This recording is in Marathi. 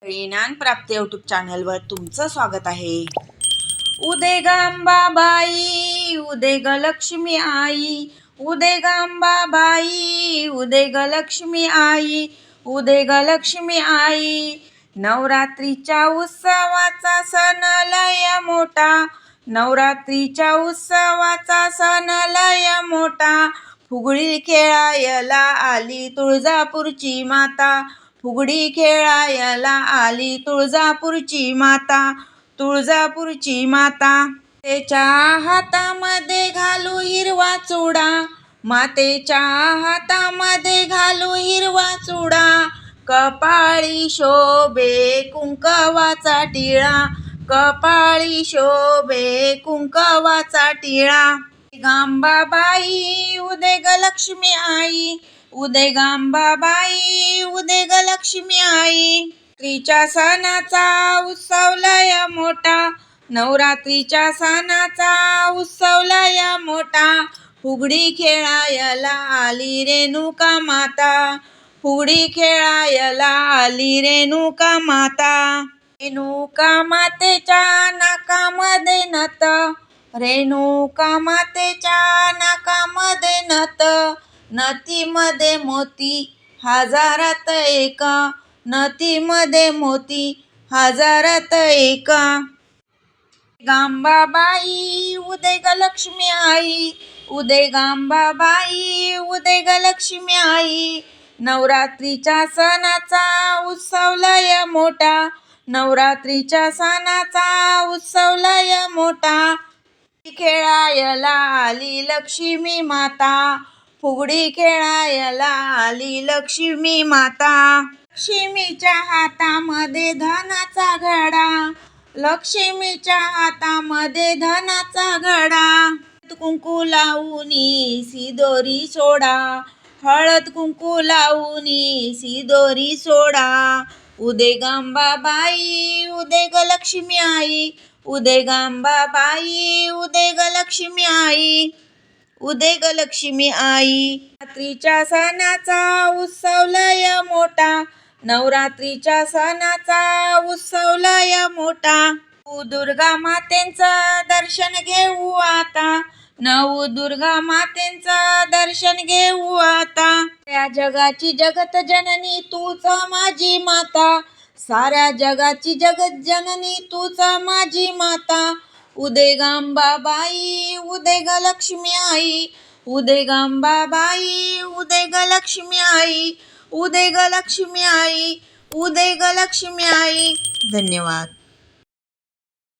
ज्ञान प्राप्ती यूट्यूब चॅनलवर तुमचं स्वागत आहे. उदे गांबाबाई उदे ग लक्ष्मी आई, उदे गांबाबाई उदे ग लक्ष्मी आई, उदे ग लक्ष्मी आई. नवरात्रीच्या उत्सवाचा सण लय मोठा, नवरात्रीच्या उत्सवाचा सण लय मोठा. फुगडी खेळायला आली तुळजापूरची माता, फुगडी खेळायला आली तुळजापूरची माता, तुळजापूरची माता. मातेच्या हातामध्ये घालू हिरवा चुडा, मातेच्या हातामध्ये घालू हिरवा चुडा. कपाळी शोभे कुंकवाचा टिळा, कपाळी शोभे कुंकवाचा टिळा. गांबाबाई उदे ग लक्ष्मी आई, उदे गांबाबाई उदे ग लक्ष्मी आई. नवरात्रीच्या सणाचा उत्सव लय मोठा, नवरात्रीच्या सणाचा उत्सव लय मोठा. फुगडी खेळायला आली रेणुका माता, फुगडी खेळायला आली रेणुका माता. रेणुका मातेच्या नाकामध्ये नथ, रेणुका मातेच्या नाकामध्ये नथ. नथीमध्ये मोती हजारात एक, नथीमध्ये मोती हजारात एक. गांबाबाई उदे ग लक्ष्मी आई, उदे गांबाबाई उदे ग लक्ष्मी आई. नवरात्रीच्या सणाचा उत्सव लय मोठा, नवरात्रीच्या सणाचा उत्सव लय मोठा. खेळायला आली लक्ष्मी माता, फुगडी खेळायला आली लक्ष्मी माता. लक्ष्मीच्या हातामध्ये धनाचा घडा, लक्ष्मीच्या हातामध्ये धनाचा घडा. हळद कुंकू लावूनी सिदोरी सोडा, हळद कुंकू लावूनी सिदोरी सोडा. उदे गांबाबाई उदे ग लक्ष्मी आई, उदे गांबाबाई उदे ग लक्ष्मी आई, उदे ग लक्ष्मी आई. नवरात्रीच्या सणाचा उत्सव लय मोठा, नवरात्रीच्या सणाचा उत्सव लय मोठा. नऊ दुर्गा मातेंचं दर्शन घेऊ आता, नऊ दुर्गा मातेंचं दर्शन घेऊ आता. साऱ्या जगाची जगत जननी तूच माझी माता, साऱ्या जगाची जगत जननी तूच माझी माता. उदे गांबाबाई उदे ग लक्ष्मी आई, उदे गांबाबाई उदे ग लक्ष्मी आई, उदे ग लक्ष्मी आई, उदे ग लक्ष्मी आई. धन्यवाद.